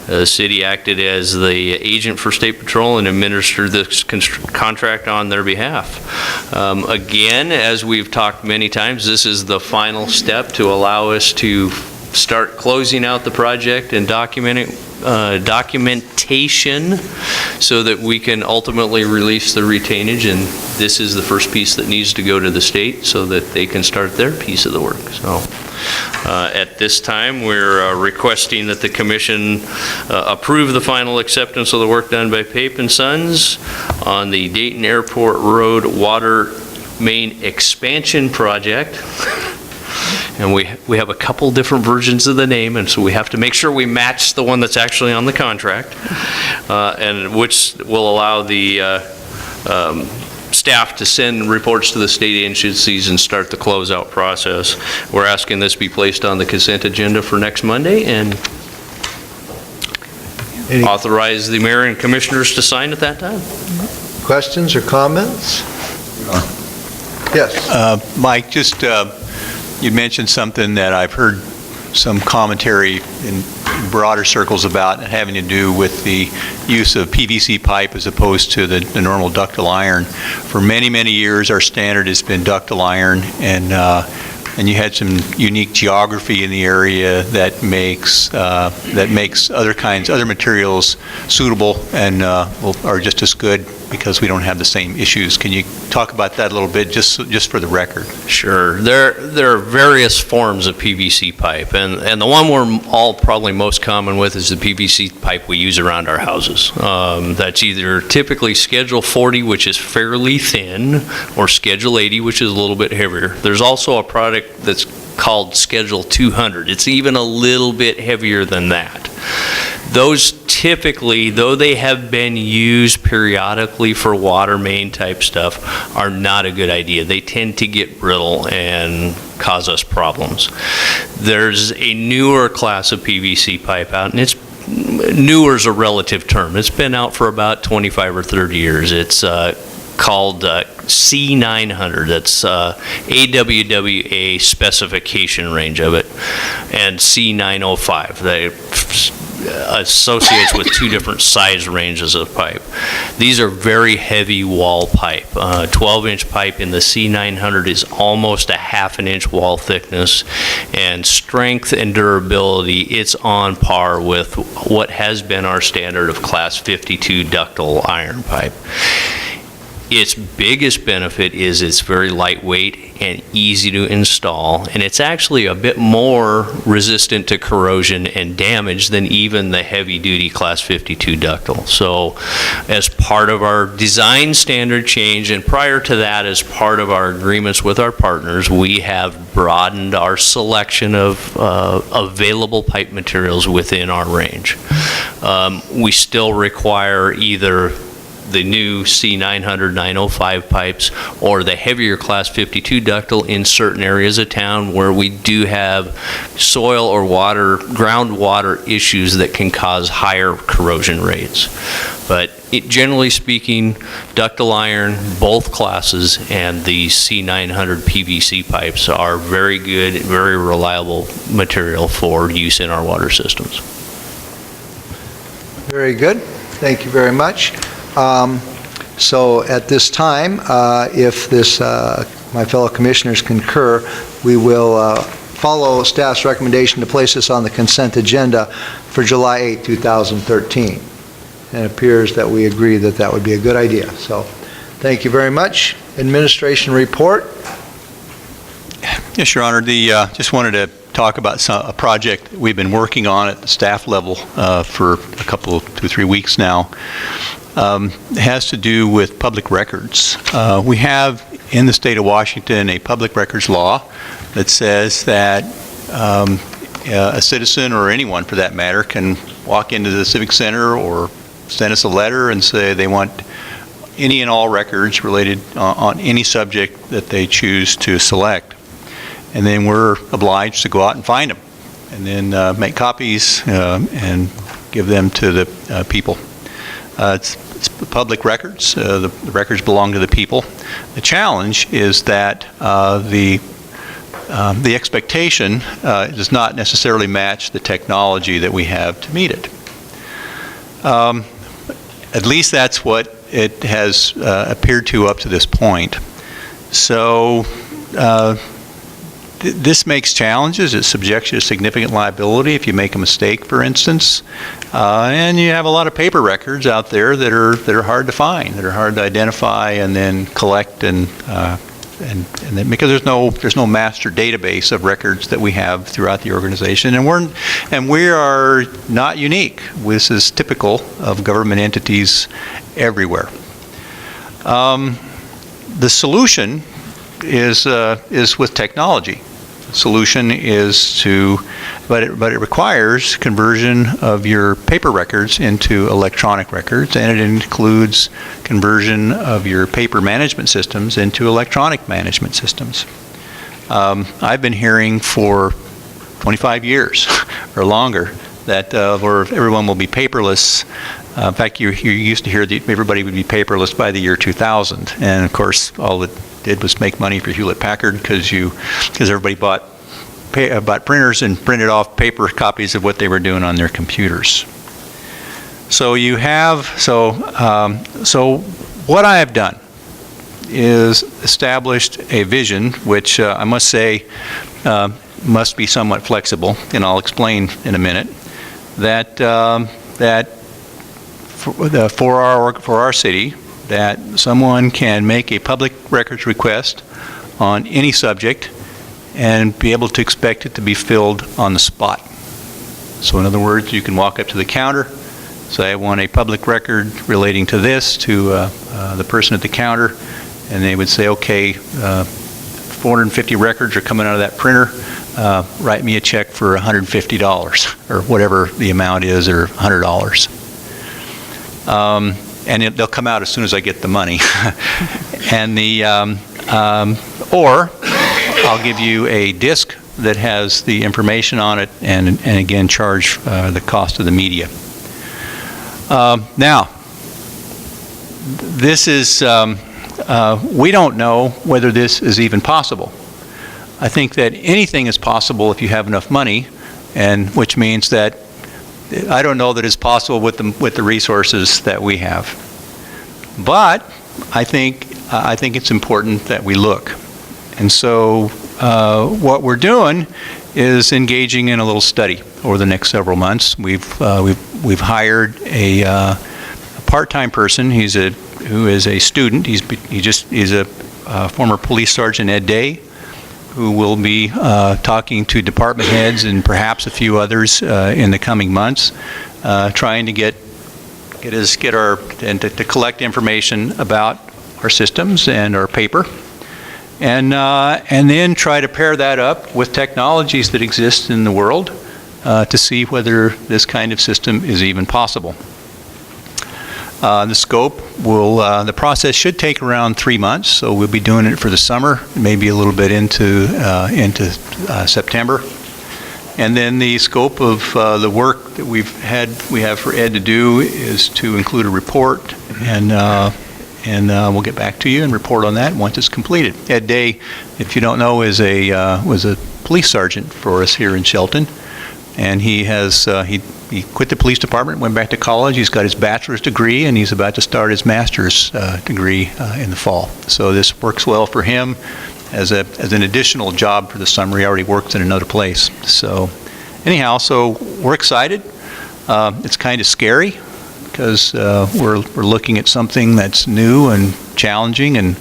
The city acted as the agent for State Patrol and administered this contract on their behalf. Again, as we've talked many times, this is the final step to allow us to start closing out the project and documentation so that we can ultimately release the retainage, and this is the first piece that needs to go to the state so that they can start their piece of the work. So at this time, we're requesting that the commission approve the final acceptance of the work done by Pape & Sons on the Dayton Airport Road Water Main Expansion Project. And we have a couple different versions of the name, and so we have to make sure we match the one that's actually on the contract, and which will allow the staff to send reports to the state agencies and start the closeout process. We're asking this be placed on the consent agenda for next Monday and authorize the mayor and commissioners to sign at that time.
Questions or comments? Yes.
Mike, just you mentioned something that I've heard some commentary in broader circles about, having to do with the use of PVC pipe as opposed to the normal ductile iron. For many, many years, our standard has been ductile iron, and you had some unique geography in the area that makes other materials suitable and are just as good because we don't have the same issues. Can you talk about that a little bit, just for the record?
Sure. There are various forms of PVC pipe, and the one we're all probably most common with is the PVC pipe we use around our houses. That's either typically Schedule 40, which is fairly thin, or Schedule 80, which is a little bit heavier. There's also a product that's called Schedule 200. It's even a little bit heavier than that. Those typically, though they have been used periodically for water main type stuff, are not a good idea. They tend to get brittle and cause us problems. There's a newer class of PVC pipe out, and it's newer is a relative term. It's been out for about 25 or 30 years. It's called C900. That's AWWA specification range of it, and C905. They associates with two different size ranges of pipe. These are very heavy wall pipe. 12-inch pipe in the C900 is almost a half an inch wall thickness, and strength and durability, it's on par with what has been our standard of Class 52 ductile iron pipe. Its biggest benefit is it's very lightweight and easy to install, and it's actually a bit more resistant to corrosion and damage than even the heavy-duty Class 52 ductile. So as part of our design standard change, and prior to that as part of our agreements with our partners, we have broadened our selection of available pipe materials within our range. We still require either the new C900, 905 pipes, or the heavier Class 52 ductile in certain areas of town where we do have soil or water, groundwater issues that can cause higher corrosion rates. But generally speaking, ductile iron, both classes, and the C900 PVC pipes are very good, very reliable material for use in our water systems.
Very good. Thank you very much. So at this time, if my fellow commissioners concur, we will follow staff's recommendation to place this on the consent agenda for July 8, 2013. And it appears that we agree that that would be a good idea. So thank you very much. Administration report.
Yes, Your Honor. Just wanted to talk about a project we've been working on at the staff level for a couple, 2-3 weeks now. It has to do with public records. We have in the state of Washington a public records law that says that a citizen, or anyone for that matter, can walk into the Civic Center or send us a letter and say they want any and all records related on any subject that they choose to select. And then we're obliged to go out and find them, and then make copies and give them to the people. It's public records. The records belong to the people. The challenge is that the expectation does not necessarily match the technology that we have to meet it. At least that's what it has appeared to up to this point. So this makes challenges. It subjects you to significant liability if you make a mistake, for instance. And you have a lot of paper records out there that are hard to find, that are hard to identify and then collect, and then, because there's no master database of records that we have throughout the organization, and we are not unique. This is typical of government entities everywhere. The solution is with technology. The solution is but it requires conversion of your paper records into electronic records, and it includes conversion of your paper management systems into electronic management systems. I've been hearing for 25 years or longer that where everyone will be paperless. In fact, you used to hear that everybody would be paperless by the year 2000, and of course, all it did was make money for Hewlett-Packard because everybody bought printers and printed off paper copies of what they were doing on their computers. So what I have done is established a vision, which I must say must be somewhat flexible, and I'll explain in a minute. That for our city, that someone can make a public records request on any subject and be able to expect it to be filled on the spot. So in other words, you can walk up to the counter, say, I want a public record relating to this, to the person at the counter, and they would say, okay, 450 records are coming out of that printer, write me a check for $150, or whatever the amount is, or $100. And they'll come out as soon as I get the money. And or I'll give you a disc that has the information on it, and again, charge the cost of the media. Now, this is, we don't know whether this is even possible. I think that anything is possible if you have enough money, and which means that I don't know that it's possible with the resources that we have. But I think it's important that we look. And so what we're doing is engaging in a little study over the next several months. We've hired a part-time person. Who is a student. He's a former police sergeant, Ed Day, who will be talking to department heads and perhaps a few others in the coming months, trying to to collect information about our systems and our paper, and then try to pair that up with technologies that exist in the world to see whether this kind of system is even possible. The scope the process should take around 3 months, so we'll be doing it for the summer, maybe a little bit into September. And then the scope of the work that we have for Ed to do is to include a report, and we'll get back to you and report on that once it's completed. Ed Day, if you don't know, was a police sergeant for us here in Shelton, and he quit the police department, went back to college. He's got his bachelor's degree, and he's about to start his master's degree in the fall. So this works well for him as an additional job for the summer. He already works in another place. So anyhow, so we're excited. It's kind of scary because we're looking at something that's new and challenging, and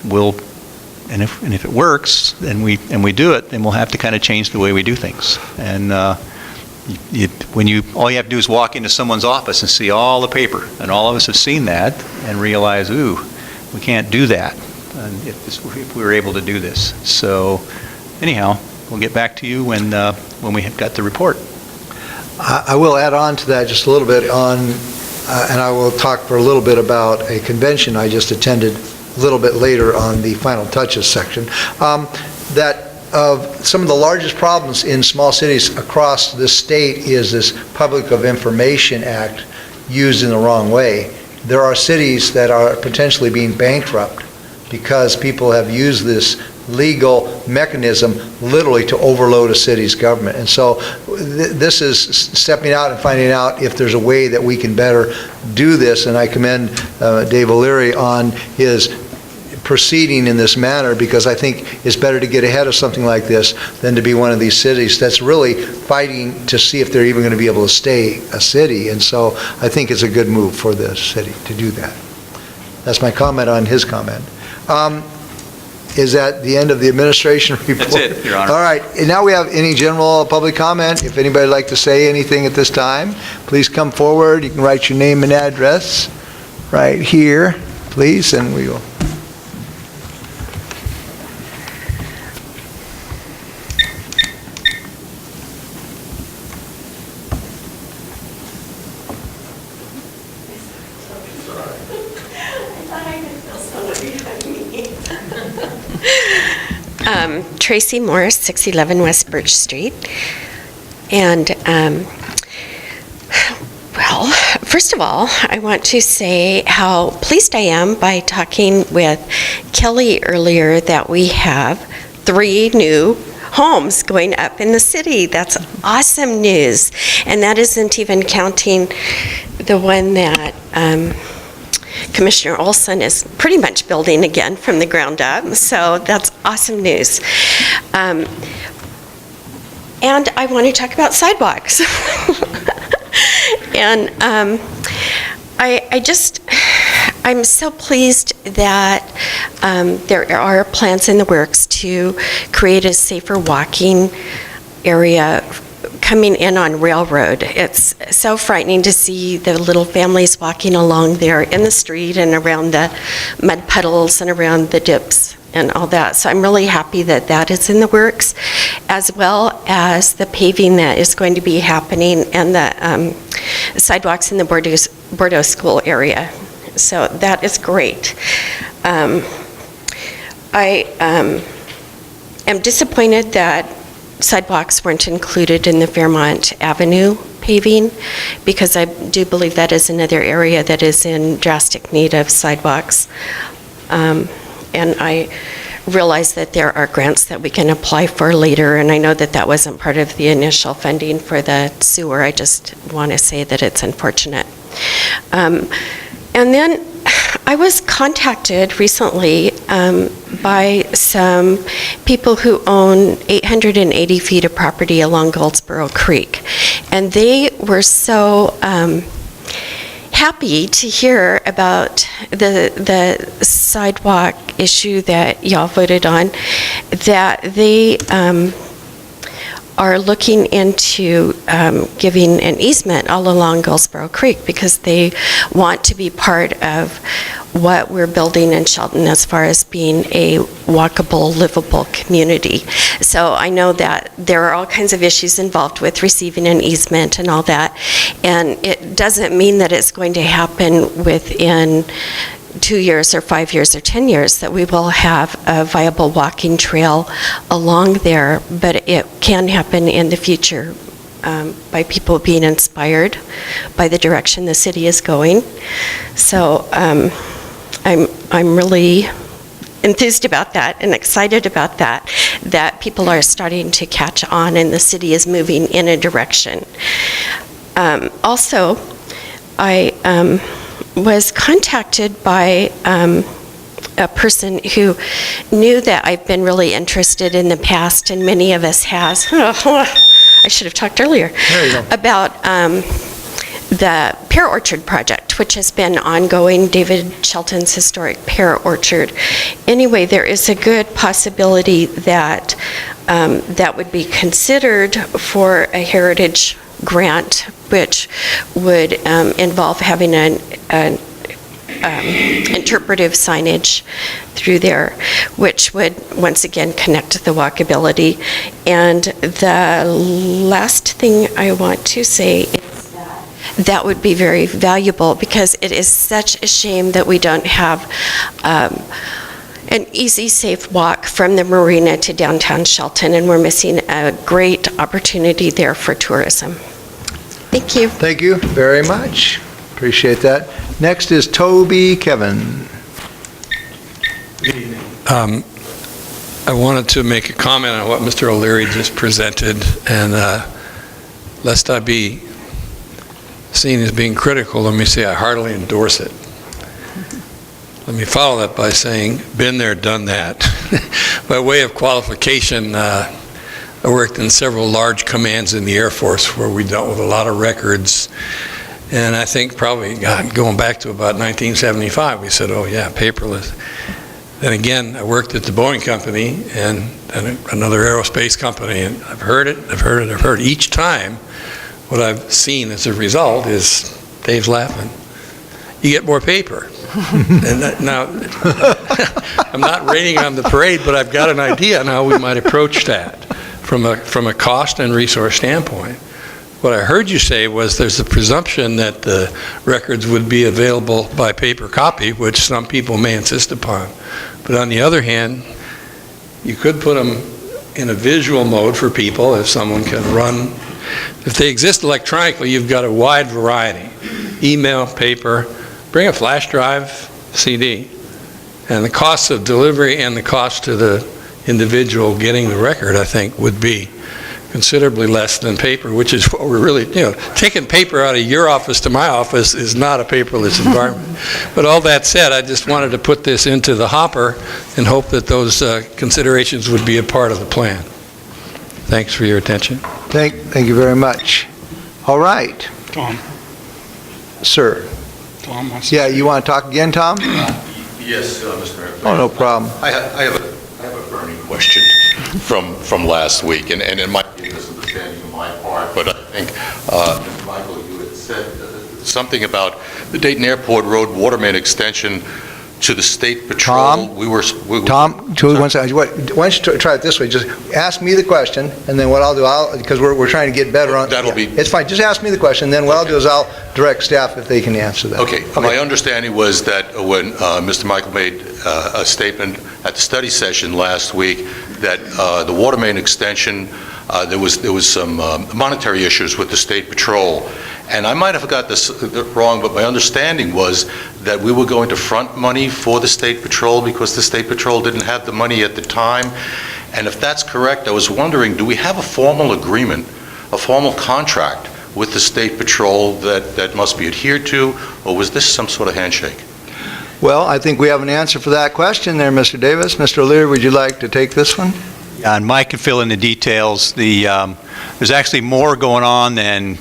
if it works, and we do it, then we'll have to kind of change the way we do things. And all you have to do is walk into someone's office and see all the paper, and all of us have seen that and realize, ooh, we can't do that if we were able to do this. So anyhow, we'll get back to you when we have got the report.
I will add on to that just a little bit and I will talk for a little bit about a convention I just attended a little bit later on the final touches section. That of some of the largest problems in small cities across this state is this Public of Information Act used in the wrong way. There are cities that are potentially being bankrupt because people have used this legal mechanism literally to overload a city's government. And so this is stepping out and finding out if there's a way that we can better do this. And I commend Dave O'Leary on his proceeding in this manner, because I think it's better to get ahead of something like this than to be one of these cities that's really fighting to see if they're even going to be able to stay a city. And so I think it's a good move for the city to do that. That's my comment on his comment. Is that the end of the administration report?
That's it, Your Honor.
All right. And now we have any general public comment. If anybody would like to say anything at this time, please come forward. You can write your name and address right here, please, and we will.
Tracy Morris, 611 West Birch Street. And, well, first of all, I want to say how pleased I am by talking with Kelly earlier that we have 3 new homes going up in the city. That's awesome news. And that isn't even counting the one that Commissioner Olson is pretty much building again from the ground up, so that's awesome news. And I want to talk about sidewalks. And I'm so pleased that there are plans in the works to create a safer walking area coming in on Railroad. It's so frightening to see the little families walking along there in the street and around the mud puddles and around the dips and all that. So I'm really happy that that is in the works, as well as the paving that is going to be happening and the sidewalks in the Bordeaux School area. So that is great. I am disappointed that sidewalks weren't included in the Fairmont Avenue paving, because I do believe that is another area that is in drastic need of sidewalks. And I realize that there are grants that we can apply for later, and I know that that wasn't part of the initial funding for the sewer. I just want to say that it's unfortunate. And then I was contacted recently by some people who own 880 feet of property along Goldsboro Creek, and they were so happy to hear about the sidewalk issue that y'all voted on, that they are looking into giving an easement all along Goldsboro Creek, because they want to be part of what we're building in Shelton as far as being a walkable, livable community. So I know that there are all kinds of issues involved with receiving an easement and all that, and it doesn't mean that it's going to happen within 2 years or 5 years or 10 years that we will have a viable walking trail along there, but it can happen in the future by people being inspired by the direction the city is going. So I'm really enthused about that and excited about that, that people are starting to catch on and the city is moving in a direction. Also, I was contacted by a person who knew that I've been really interested in the past, and many of us has. I should have talked earlier.
There you go.
About the pear orchard project, which has been ongoing, David Shelton's historic pear orchard. Anyway, there is a good possibility that that would be considered for a heritage grant, which would involve having an interpretive signage through there, which would once again connect the walkability. And the last thing I want to say is that would be very valuable, because it is such a shame that we don't have an easy, safe walk from the marina to downtown Shelton, and we're missing a great opportunity there for tourism. Thank you.
Thank you very much. Appreciate that. Next is Toby Kevin.
I wanted to make a comment on what Mr. O'Leary just presented, and lest I be seen as being critical, let me say I heartily endorse it. Let me follow that by saying, been there, done that. By way of qualification, I worked in several large commands in the Air Force where we dealt with a lot of records. And I think probably going back to about 1975, we said, oh yeah, paperless. Then again, I worked at the Boeing company and another aerospace company, and I've heard it. Each time, what I've seen as a result is, Dave's laughing, you get more paper. And now, I'm not raining on the parade, but I've got an idea on how we might approach that from a cost and resource standpoint. What I heard you say was there's a presumption that the records would be available by paper copy, which some people may insist upon. But on the other hand, you could put them in a visual mode for people if someone can run. If they exist electronically, you've got a wide variety. Email, paper, bring a flash drive, CD. And the cost of delivery and the cost to the individual getting the record, I think, would be considerably less than paper, which is what we're really, taking paper out of your office to my office is not a paperless environment. But all that said, I just wanted to put this into the hopper and hope that those considerations would be a part of the plan. Thanks for your attention.
Thank you very much. All right.
Tom.
Sir.
Tom wants to
Yeah,
say.
you want to talk again, Tom?
Yes, Mr. Mayor.
Oh, no problem.
I have a burning question from last week, and it might be a misunderstanding on my part, but I think, Mr. Michael, you had said something about the Dayton Airport Road water main extension to the State Patrol.
Tom? Tom, one second. Why don't you try it this way? Just ask me the question, and then what I'll do, because we're trying to get better on...
That'll be-
It's fine. Just ask me the question, then what I'll do is I'll direct staff if they can answer that.
Okay. My understanding was that when Mr. Michael made a statement at the study session last week, that the water main extension, there was some monetary issues with the State Patrol. And I might have got this wrong, but my understanding was that we were going to front money for the State Patrol because the State Patrol didn't have the money at the time. And if that's correct, I was wondering, do we have a formal agreement, a formal contract with the State Patrol that must be adhered to, or was this some sort of handshake?
Well, I think we have an answer for that question there, Mr. Davis. Mr. O'Leary, would you like to take this one?
And Mike can fill in the details. There's actually more going on than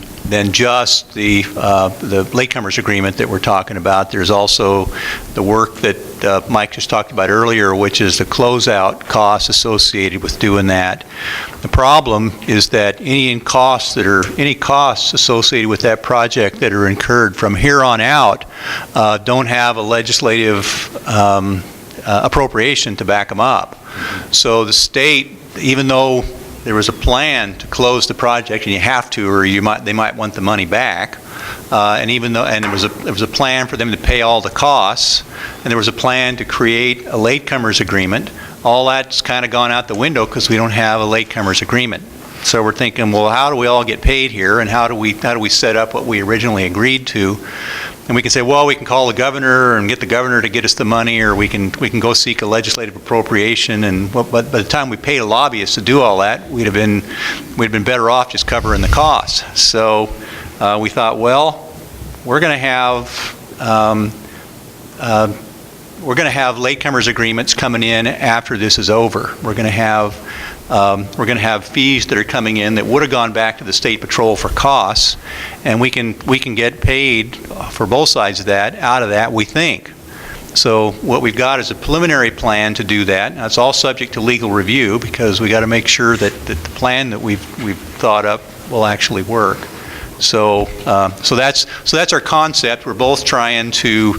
just the latecomers agreement that we're talking about. There's also the work that Mike just talked about earlier, which is the closeout costs associated with doing that. The problem is that any costs associated with that project that are incurred from here on out don't have a legislative appropriation to back them up. So the state, even though there was a plan to close the project, and you have to, or they might want the money back. And there was a plan for them to pay all the costs, and there was a plan to create a latecomers agreement. All that's kind of gone out the window because we don't have a latecomers agreement. So we're thinking, well, how do we all get paid here, and how do we set up what we originally agreed to? And we can say, well, we can call the governor and get the governor to get us the money, or we can go seek a legislative appropriation. But by the time we paid a lobbyist to do all that, we'd have been better off just covering the costs. So we thought, well, we're going to have latecomers agreements coming in after this is over. We're going to have fees that are coming in that would have gone back to the State Patrol for costs, and we can get paid for both sides of that, out of that, we think. So what we've got is a preliminary plan to do that. Now, it's all subject to legal review because we got to make sure that the plan that we've thought up will actually work. So that's our concept. We're both trying to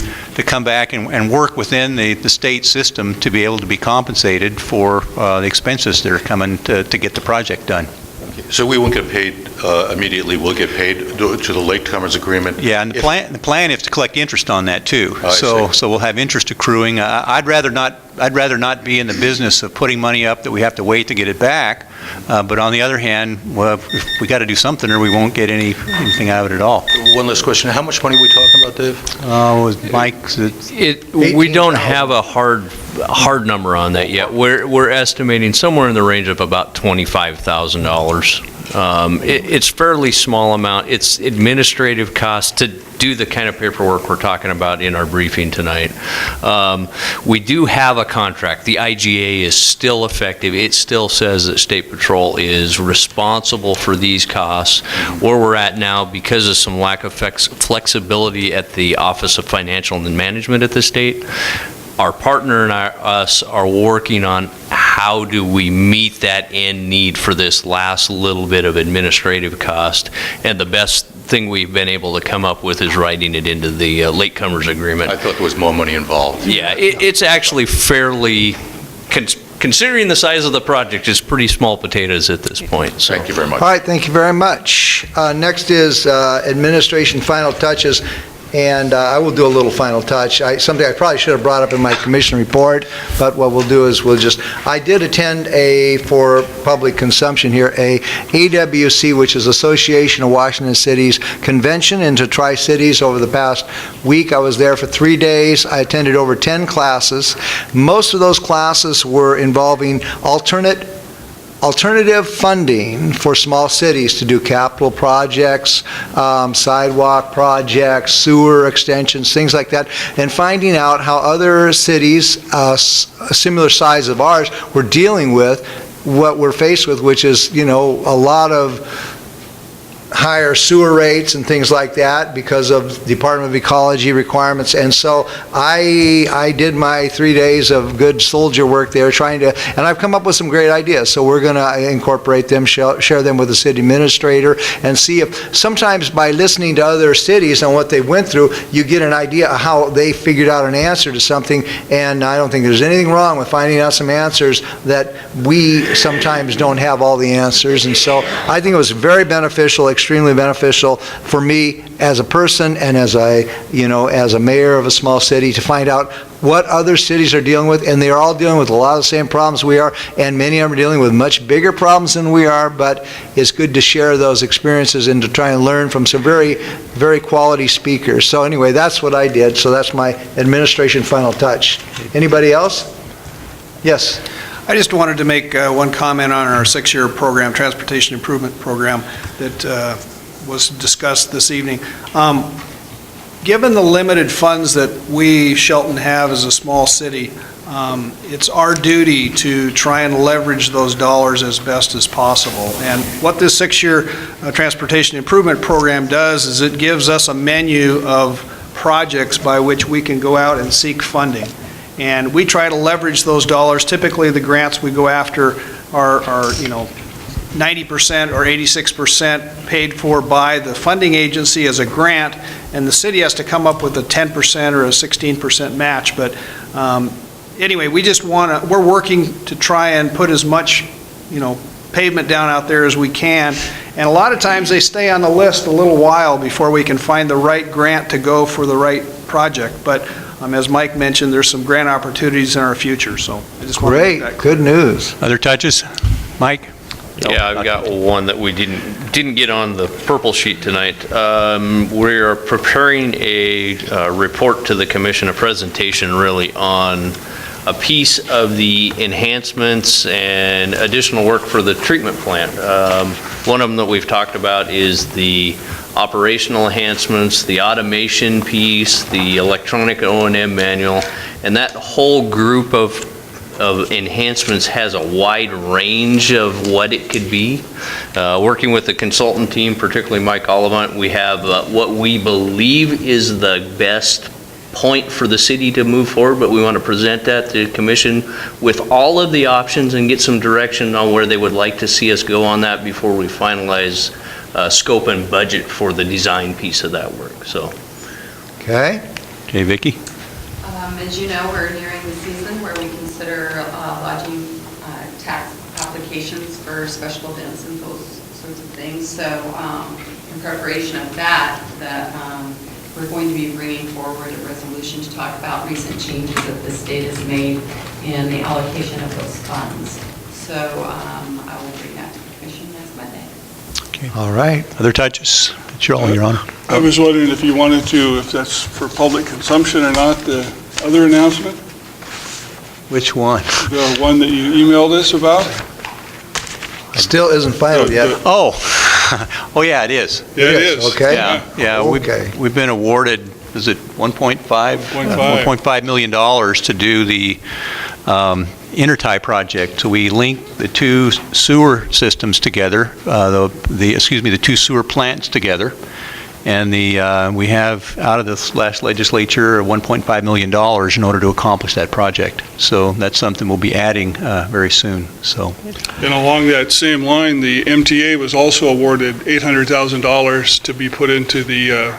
come back and work within the state system to be able to be compensated for the expenses that are coming to get the project done.
So we won't get paid immediately, we'll get paid to the latecomers agreement?
Yeah, and the plan is to collect interest on that too.
I see.
So we'll have interest accruing. I'd rather not be in the business of putting money up that we have to wait to get it back. But on the other hand, well, if we got to do something or we won't get anything out of it at all.
One last question. How much money are we talking about, Dave?
Mike,
We don't have a hard number on that yet. We're estimating somewhere in the range of about $25,000. It's fairly small amount. It's administrative costs to do the kind of paperwork we're talking about in our briefing tonight. We do have a contract. The IGA is still effective. It still says that State Patrol is responsible for these costs. Where we're at now, because of some lack of flexibility at the Office of Financial and Management at the state, our partner and us are working on how do we meet that end need for this last little bit of administrative cost. And the best thing we've been able to come up with is writing it into the latecomers agreement.
I thought there was more money involved.
Yeah, it's actually fairly, considering the size of the project, it's pretty small potatoes at this point. So.
Thank you very much.
All right, thank you very much. Next is administration final touches. And I will do a little final touch. Something I probably should have brought up in my commission report, but what we'll do is I did attend for public consumption here, a AWC, which is Association of Washington Cities convention into Tri-Cities over the past week. I was there for 3 days. I attended over 10 classes. Most of those classes were involving alternative funding for small cities to do capital projects, sidewalk projects, sewer extensions, things like that, and finding out how other cities, a similar size of ours, were dealing with what we're faced with, which is, a lot of higher sewer rates and things like that because of Department of Ecology requirements. And so I did my 3 days of good soldier work there trying to, and I've come up with some great ideas. So we're going to incorporate them, share them with the city administrator, and see if sometimes by listening to other cities and what they went through, you get an idea of how they figured out an answer to something. And I don't think there's anything wrong with finding out some answers that we sometimes don't have all the answers. And so I think it was very beneficial, extremely beneficial for me as a person and as a mayor of a small city to find out what other cities are dealing with, and they are all dealing with a lot of the same problems we are, and many of them are dealing with much bigger problems than we are, but it's good to share those experiences and to try and learn from some very, very quality speakers. So anyway, that's what I did, so that's my administration final touch. Anybody else? Yes.
I just wanted to make one comment on our 6-year program, Transportation Improvement Program, that was discussed this evening. Given the limited funds that we, Shelton, have as a small city, it's our duty to try and leverage those dollars as best as possible. And what this 6-year Transportation Improvement Program does is it gives us a menu of projects by which we can go out and seek funding. And we try to leverage those dollars. Typically, the grants we go after are 90% or 86% paid for by the funding agency as a grant, and the city has to come up with a 10% or a 16% match. But anyway, we're working to try and put as much, pavement down out there as we can. And a lot of times they stay on the list a little while before we can find the right grant to go for the right project. But as Mike mentioned, there's some grant opportunities in our future, so I just want to make that clear.
Good news.
Other touches? Mike?
Yeah, I've got one that we didn't get on the purple sheet tonight. We are preparing a report to the commission, a presentation really on a piece of the enhancements and additional work for the treatment plant. One of them that we've talked about is the operational enhancements, the automation piece, the electronic O&M manual, and that whole group of enhancements has a wide range of what it could be. Working with the consultant team, particularly Mike Ollivant, we have what we believe is the best point for the city to move forward, but we want to present that to the commission with all of the options and get some direction on where they would like to see us go on that before we finalize scope and budget for the design piece of that work. So.
Okay,
Vicki?
As you know, we're nearing the season where we consider lodging tax applications for special events and those sorts of things. So in preparation of that, we're going to be bringing forward a resolution to talk about recent changes that the state has made in the allocation of those funds. So I will bring that to the commission next Monday.
Okay.
all right.
Other touches? It's your honor.
I was wondering if you wanted to, if that's for public consumption or not, the other announcement?
Which one?
The one that you emailed us about?
Still isn't final yet.
Oh, yeah, it is.
Yeah, it is.
Okay.
Yeah,
Okay.
we've been awarded, is it 1.5 million dollars to do the intertie project. So we link the two sewer systems together, the two sewer plants together, and we have out of this last legislature $1.5 million in order to accomplish that project. So that's something we'll be adding very soon. So.
And along that same line, the MTA was also awarded $800,000 to be put into the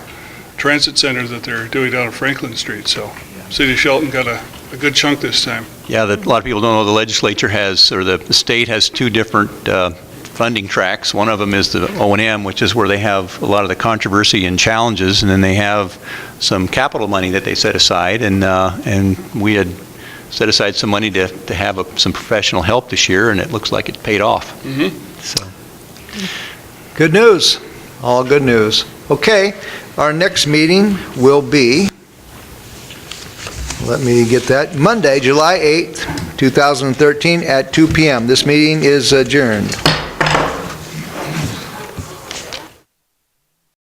transit center that they're doing down on Franklin Street. So City of Shelton got a good chunk this time.
Yeah, a lot of people don't know the legislature has, or the state has two different funding tracks. One of them is the O&M, which is where they have a lot of the controversy and challenges, and then they have some capital money that they set aside, and we had set aside some money to have some professional help this year, and it looks like it paid off.
Mm-hmm.
So.
Good news. All good news. Okay, our next meeting will be, let me get that, Monday, July 8th, 2013 at 2 p.m. This meeting is adjourned.